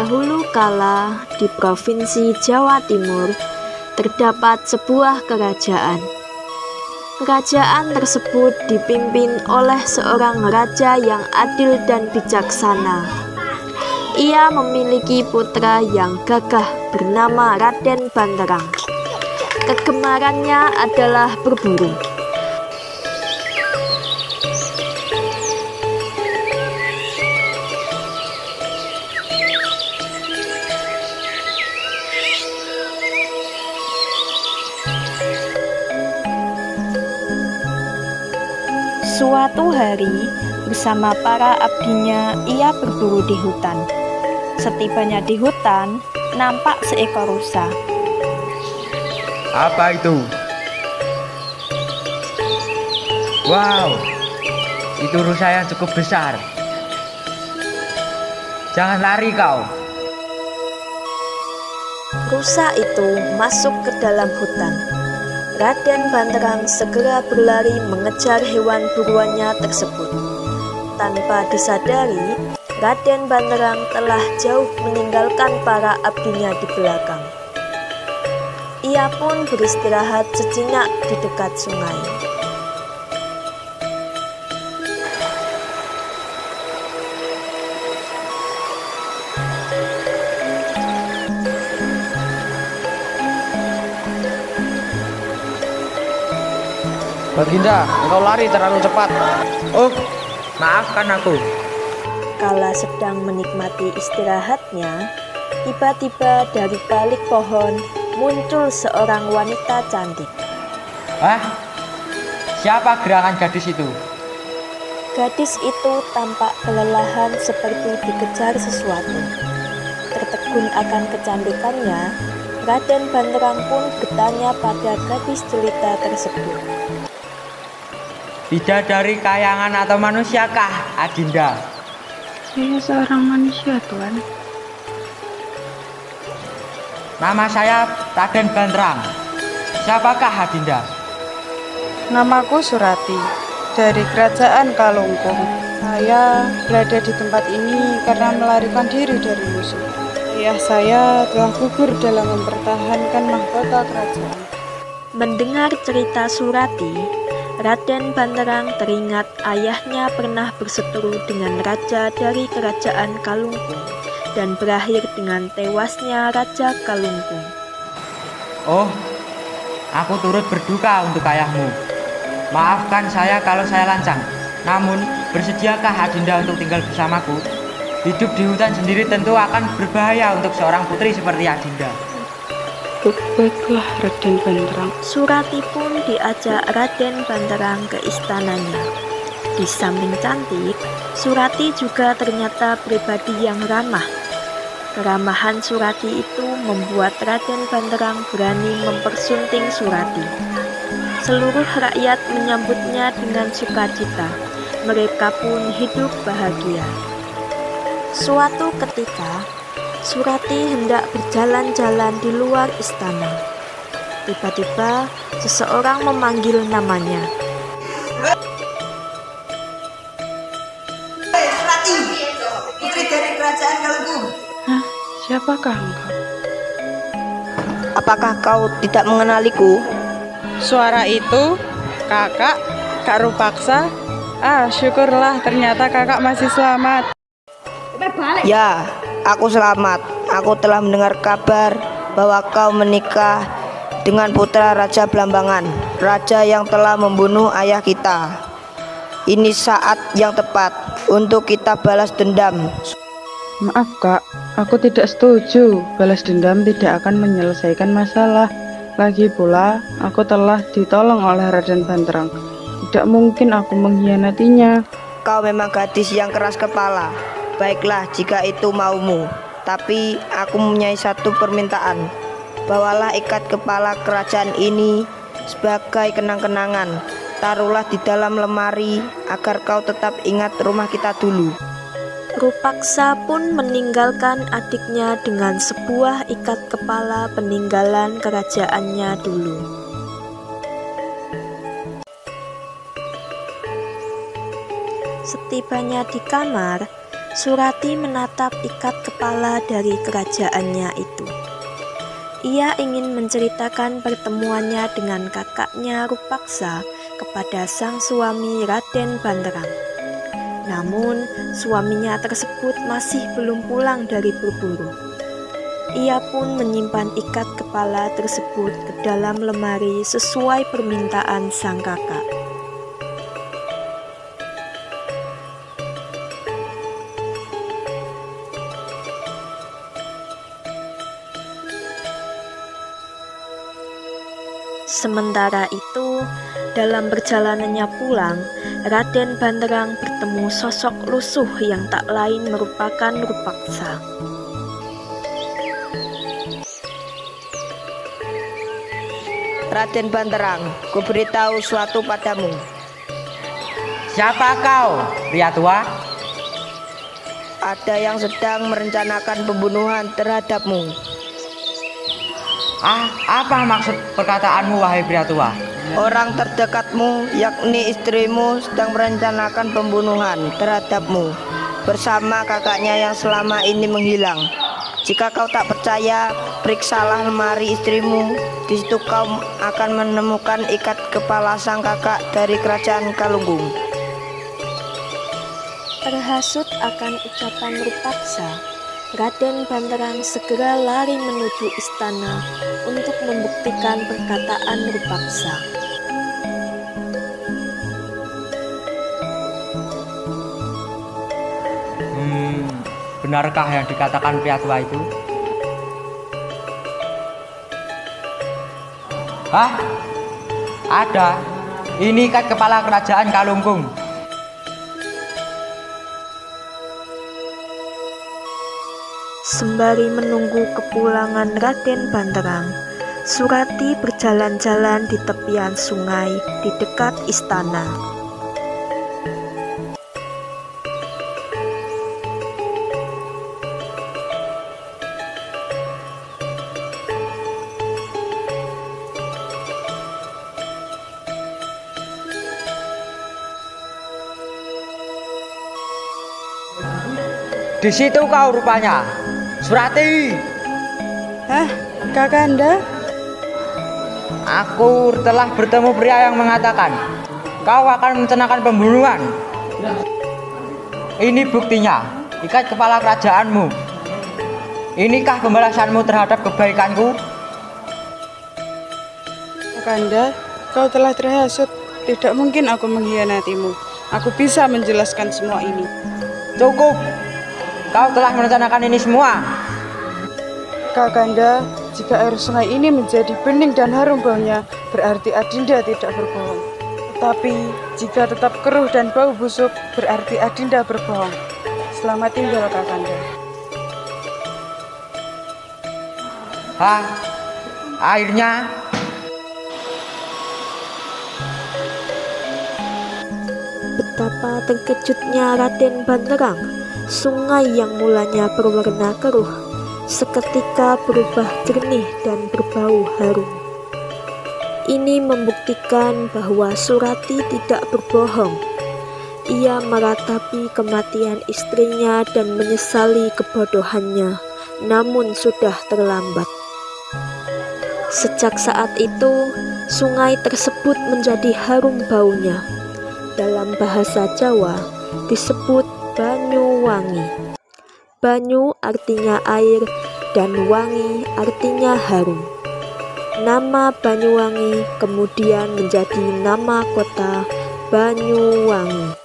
Dahulu kala di Provinsi Jawa Timur terdapat sebuah kerajaan. Kerajaan tersebut dipimpin oleh seorang raja yang adil dan bijaksana. Ia memiliki putra yang gagah bernama Raden Banterang. Kegemarannya adalah berburu. Suatu hari, bersama para abdinya, ia berburu di hutan. Setibanya di hutan, nampak seekor rusa. Apa itu? Wow, itu rusa yang cukup besar. Jangan lari kau. Rusa itu masuk ke dalam hutan. Raden Banterang segera berlari mengejar hewan buruannya tersebut. Tanpa disadari, Raden Banterang telah jauh meninggalkan para abdinya di belakang. Ia pun beristirahat sejenak di dekat sungai. Baginda, engkau lari terlalu cepat. Oh, maafkan aku. Kala sedang menikmati istirahatnya, tiba-tiba dari balik pohon muncul seorang wanita cantik. Siapa gerangan gadis itu? Gadis itu tampak kelelahan seperti dikejar sesuatu. Tertegun akan kecantikannya, Raden Banterang pun bertanya pada gadis jelita tersebut. Bidadari kayangan atau manusiakah, Adinda? Saya seorang manusia, Tuan. Nama saya Raden Banterang. Siapakah Adinda? Namaku Surati, dari Kerajaan Kalungkung. Saya berada di tempat ini karena melarikan diri dari musuh. Ayah saya telah gugur dalam mempertahankan mahkota kerajaan. Mendengar cerita Surati, Raden Banterang teringat ayahnya pernah berseteru dengan raja dari Kerajaan Kalungkung dan berakhir dengan tewasnya Raja Kalungkung. Oh, aku turut berduka untuk ayahmu. Maafkan saya kalau saya lancang. Namun, bersediakah Adinda untuk tinggal bersamaku? Hidup di hutan sendiri tentu akan berbahaya untuk seorang putri seperti Adinda. Baiklah, Raden Banterang. Surati pun diajak Raden Banterang ke istananya. Di samping cantik, Surati juga ternyata pribadi yang ramah. Keramahan Surati itu membuat Raden Banterang berani mempersunting Surati. Seluruh rakyat menyambutnya dengan sukacita. Mereka pun hidup bahagia. Suatu ketika, Surati hendak berjalan-jalan di luar istana. Tiba-tiba, seseorang memanggil namanya. Surati, putri dari Kerajaan Kalungkung. Siapakah engkau? Apakah kau tidak mengenaliku? Suara itu, kakak, Kak Rupaksa. Syukurlah ternyata kakak masih selamat. Ya, aku selamat. Aku telah mendengar kabar bahwa kau menikah dengan putra Raja Blambangan, raja yang telah membunuh ayah kita. Ini saat yang tepat untuk kita balas dendam. Maaf kak, aku tidak setuju. Balas dendam tidak akan menyelesaikan masalah. Lagi pula, aku telah ditolong oleh Raden Banterang. Tidak mungkin aku mengkhianatinya. Kau memang gadis yang keras kepala. Baiklah jika itu maumu. Tapi aku mempunyai satu permintaan. Bawalah ikat kepala kerajaan ini sebagai kenang-kenangan. Taruhlah di dalam lemari agar kau tetap ingat rumah kita dulu. Rupaksa pun meninggalkan adiknya dengan sebuah ikat kepala peninggalan kerajaannya dulu. Setibanya di kamar, Surati menatap ikat kepala dari kerajaannya itu. Ia ingin menceritakan pertemuannya dengan kakaknya Rupaksa kepada sang suami Raden Banterang. Namun, suaminya tersebut masih belum pulang dari berburu. Ia pun menyimpan ikat kepala tersebut ke dalam lemari sesuai permintaan sang kakak. Sementara itu, dalam perjalanannya pulang, Raden Banterang bertemu sosok lusuh yang tak lain merupakan Rupaksa. Raden Banterang, kuberitahu suatu padamu. Siapa kau, pria tua? Ada yang sedang merencanakan pembunuhan terhadapmu. Apa maksud perkataanmu, wahai pria tua? Orang terdekatmu, yakni istrimu, sedang merencanakan pembunuhan terhadapmu bersama kakaknya yang selama ini menghilang. Jika kau tak percaya, periksalah lemari istrimu. Di situ kau akan menemukan ikat kepala sang kakak dari kerajaan Kalunggung. Terhasut akan ucapan Rupaksa, Raden Banterang segera lari menuju istana untuk membuktikan perkataan Rupaksa. Benarkah yang dikatakan pria tua itu? Ada. Ini ikat kepala kerajaan Kalunggung. Sembari menunggu kepulangan Raden Banterang, Surati berjalan-jalan di tepian sungai di dekat istana. Di situ kau rupanya, Surati. Hah, Kakanda? Aku telah bertemu pria yang mengatakan kau akan merencanakan pembunuhan. Ini buktinya, ikat kepala kerajaanmu. Inikah pembalasanmu terhadap kebaikanku? Kakanda, kau telah terhasut. Tidak mungkin aku mengkhianatimu. Aku bisa menjelaskan semua ini. Cukup. Kau telah merencanakan ini semua. Kakanda, jika air sungai ini menjadi bening dan harum baunya, berarti Adinda tidak berbohong. Tetapi jika tetap keruh dan bau busuk, berarti Adinda berbohong. Selamat tinggal, Kakanda. Akhirnya Betapa terkejutnya Raden Banterang. Sungai yang mulanya berwarna keruh seketika berubah jernih dan berbau harum. Ini membuktikan bahwa Surati tidak berbohong. Ia meratapi kematian istrinya dan menyesali kebodohannya, namun sudah terlambat. Sejak saat itu, sungai tersebut menjadi harum baunya. Dalam bahasa Jawa disebut Banyuwangi. Banyu artinya air dan wangi artinya harum. Nama Banyuwangi kemudian menjadi nama kota Banyuwangi.